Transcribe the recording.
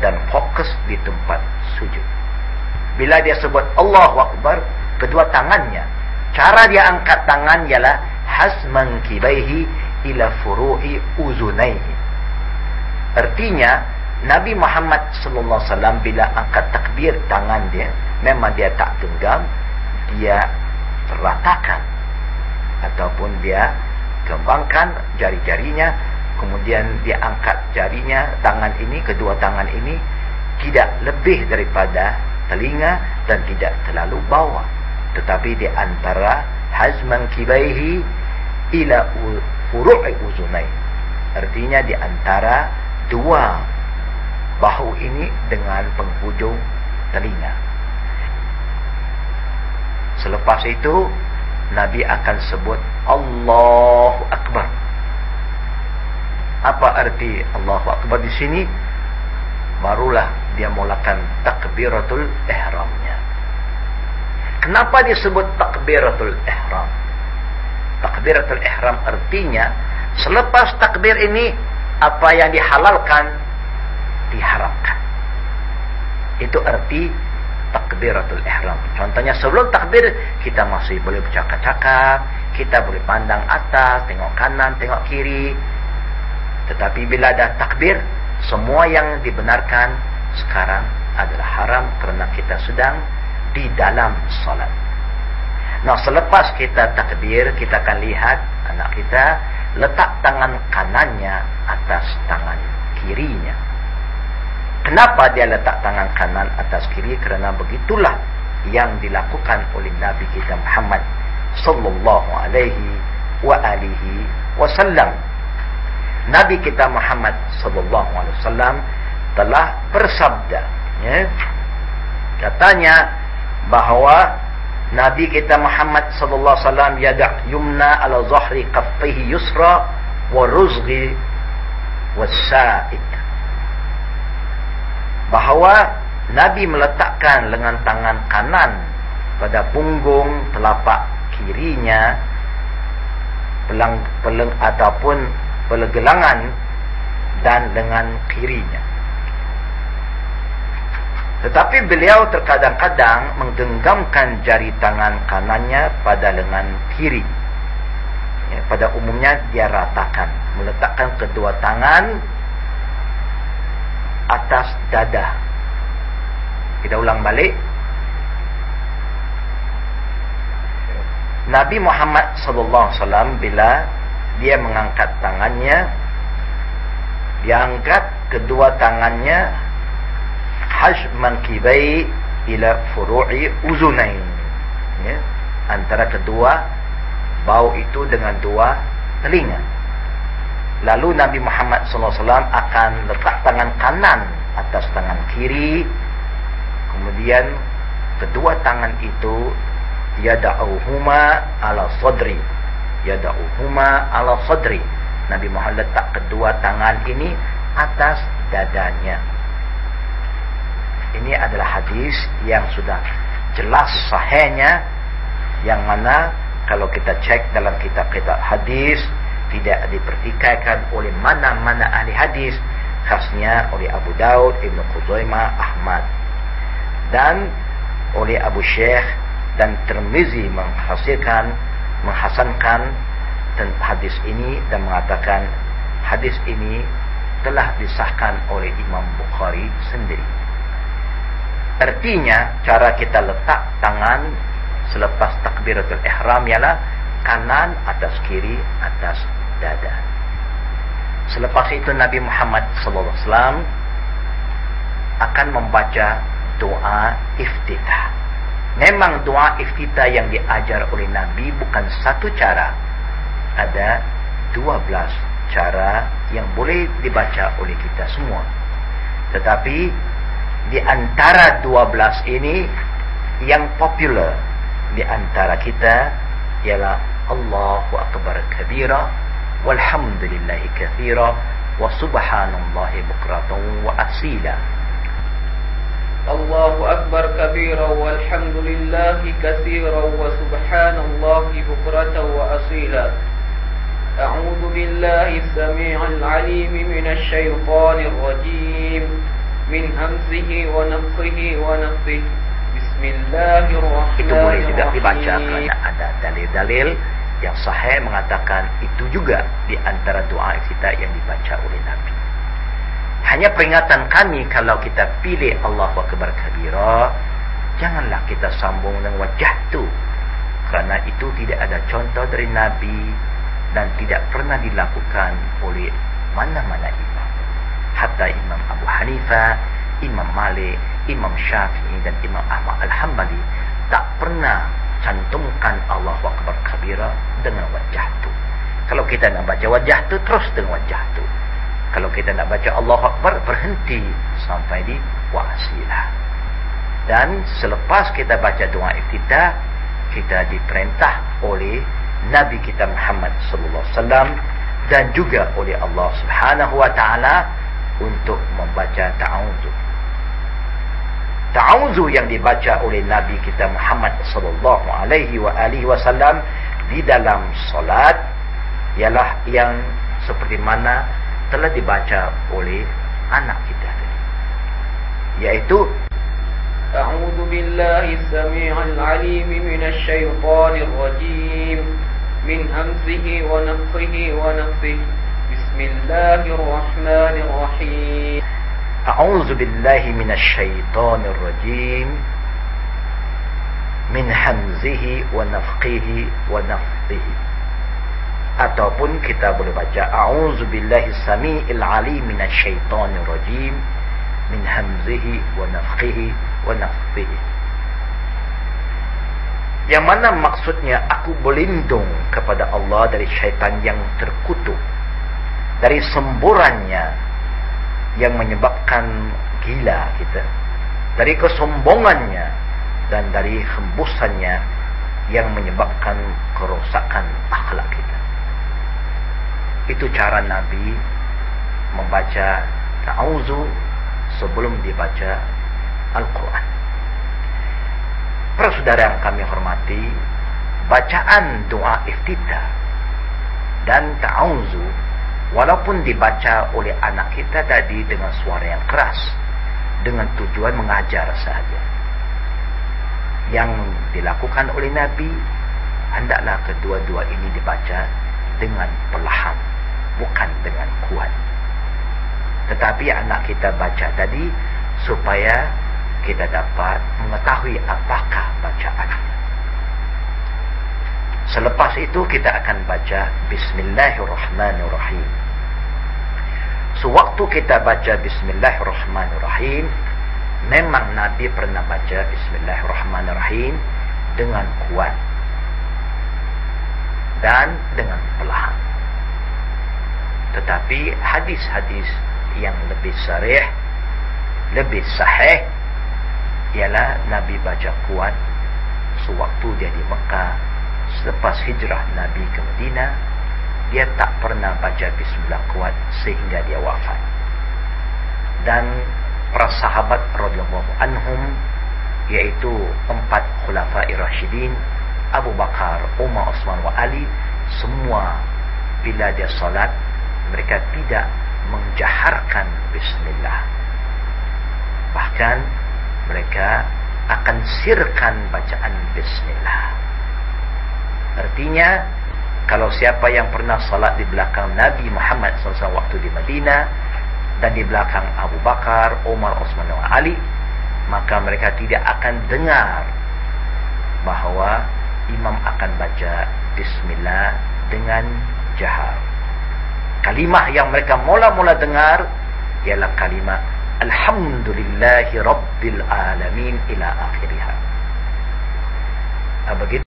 dan fokus di tempat sujud. Bila dia sebut Allahu Akbar, kedua tangannya, cara dia angkat tangan ialah hasman kibaihi ila furu'i uzunaihi. Artinya Nabi Muhammad sallallahu alaihi wasallam bila angkat takbir, tangan dia memang dia tak genggam, dia ratakan ataupun dia kembangkan jari-jarinya, kemudian dia angkat jarinya, tangan ini, kedua tangan ini tidak lebih daripada telinga dan tidak terlalu bawah, tetapi di antara hazman kibaihi ila furu'i uzunai, artinya di antara dua bahu ini dengan penghujung telinga. Selepas itu Nabi akan sebut Allahu Akbar. Apa arti Allahu Akbar di sini? Barulah dia mulakan takbiratul ihramnya. Kenapa disebut takbiratul ihram? Takbiratul ihram artinya selepas takbir ini apa yang dihalalkan diharamkan. Itu arti takbiratul ihram. Contohnya sebelum takbir kita masih boleh bercakap-cakap, kita boleh pandang atas, tengok kanan, tengok kiri. Tetapi bila ada takbir, semua yang dibenarkan sekarang adalah haram kerana kita sedang di dalam salat. Nah, selepas kita takbir, kita akan lihat anak kita letak tangan kanannya atas tangan kirinya. Kenapa dia letak tangan kanan atas kiri? Kerana begitulah yang dilakukan oleh Nabi kita Muhammad sallallahu alaihi wa alihi wasallam. Nabi kita Muhammad sallallahu alaihi wasallam telah bersabda, ya, katanya bahawa Nabi kita Muhammad sallallahu alaihi wasallam yada' yumna ala zahri kaffaihi yusra wa ruzghi wasa'id. Bahawa Nabi meletakkan lengan tangan kanan pada punggung telapak kirinya, pelang ataupun pelegelangan dan lengan kirinya. Tetapi beliau terkadang-kadang menggenggamkan jari tangan kanannya pada lengan kiri. Ya, pada umumnya dia ratakan, meletakkan kedua tangan atas dada. Kita ulang balik. Nabi Muhammad sallallahu alaihi wasallam bila dia mengangkat tangannya, dia angkat kedua tangannya hajman kibai ila furu'i uzunain, ya, antara kedua bau itu dengan dua telinga. Lalu Nabi Muhammad SAW akan letak tangan kanan atas tangan kiri, kemudian kedua tangan itu yada'uhuma ala sadri, yada'uhuma ala sadri. Nabi Muhammad letak kedua tangan ini atas dadanya. Ini adalah hadis yang sudah jelas sahihnya, yang mana kalau kita cek dalam kitab-kitab hadis tidak dipertikaikan oleh mana-mana ahli hadis, khasnya oleh Abu Daud, Ibnu Khuzaimah, Ahmad, dan oleh Abu Syekh dan Tirmizi menghasankan hadis ini dan mengatakan hadis ini telah disahkan oleh Imam Bukhari sendiri. Artinya cara kita letak tangan selepas takbiratul ihram ialah kanan atas kiri atas dada. Selepas itu Nabi Muhammad SAW akan membaca doa iftitah. Memang doa iftitah yang diajar oleh Nabi bukan satu cara, ada 12 cara yang boleh dibaca oleh kita semua. Tetapi di antara 12 ini yang popular di antara kita ialah Allahu Akbar kabira walhamdulillahi katsira wa subhanallahi bukratan wa asila. Allahu Akbar kabira walhamdulillahi katsira wa subhanallahi bukratan wa asila. A'udzu billahi as-sami'il 'alim minasy syaithanir rajim. min hamzihi wa nafthihi wa nafthihi. Bismillahirrahmanirrahim. Itu boleh juga dibaca kerana ada dalil-dalil yang sahih mengatakan itu juga di antara doa kita yang dibaca oleh Nabi. Hanya peringatan kami kalau kita pilih Allahu Akbar kabira, janganlah kita sambung dengan wajhtu, kerana itu tidak ada contoh dari Nabi dan tidak pernah dilakukan oleh mana-mana imam. Hatta Imam Abu Hanifah, Imam Malik, Imam Syafi'i dan Imam Ahmad Al-Hambali tak pernah cantumkan Allahu Akbar kabira dengan wajhtu. Kalau kita nak baca wajhtu, terus dengan wajhtu. Kalau kita nak baca Allahu Akbar, berhenti sampai di wasilah. Dan selepas kita baca doa iftitah, kita diperintah oleh Nabi kita Muhammad sallallahu alaihi wasallam dan juga oleh Allah Subhanahu wa taala untuk membaca ta'awudzu. Ta'awudzu yang dibaca oleh Nabi kita Muhammad sallallahu alaihi wasallam di dalam solat ialah yang seperti mana telah dibaca oleh anak kita tadi, yaitu A'udzu billahi as-sami'il 'alim minasy syaithanir rajim min hamzihi wa nafthihi wa nafthihi. Bismillahirrahmanirrahim. A'udzu billahi minasy syaithanir rajim min hamzihi wa nafthihi wa nafthihi. Ataupun kita boleh baca a'udzu billahi samiil alim minasy syaithanir rajim min hamzihi wa nafthihi wa nafthihi. Yang mana maksudnya aku berlindung kepada Allah dari syaitan yang terkutuk, dari semburannya yang menyebabkan gila kita, dari kesombongannya dan dari hembusannya yang menyebabkan kerosakan akhlak kita. Itu cara Nabi membaca ta'awudzu sebelum dibaca Al-Quran. Para saudara yang kami hormati, bacaan doa iftitah dan ta'awudzu walaupun dibaca oleh anak kita tadi dengan suara yang keras, dengan tujuan mengajar sahaja, yang dilakukan oleh Nabi, hendaklah kedua-dua ini dibaca dengan perlahan, bukan dengan kuat. Tetapi anak kita baca tadi supaya kita dapat mengetahui apakah bacaannya. Selepas itu kita akan baca Bismillahirrahmanirrahim. Sewaktu kita baca Bismillahirrahmanirrahim, memang Nabi pernah baca Bismillahirrahmanirrahim dengan kuat dan dengan perlahan. Tetapi hadis-hadis yang lebih sarih, lebih sahih, ialah Nabi baca kuat sewaktu dia di Mekah. Selepas hijrah Nabi ke Madinah, dia tak pernah baca Bismillah kuat sehingga dia wafat. Dan para sahabat radhiyallahu anhum, yaitu 4 khulafa'i rasyidin, Abu Bakar, Umar, Utsman wa Ali, semua bila dia salat mereka tidak menjaharkan bismillah. Bahkan mereka akan sirkan bacaan bismillah. Artinya, kalau siapa yang pernah salat di belakang Nabi Muhammad SAW waktu di Madinah dan di belakang Abu Bakar, Umar, Utsman dan Ali, maka mereka tidak akan dengar bahawa imam akan baca bismillah dengan jahar. Kalimah yang mereka mula-mula dengar ialah kalimah Alhamdulillahi Rabbil Alamin ila akhiriha. Begitu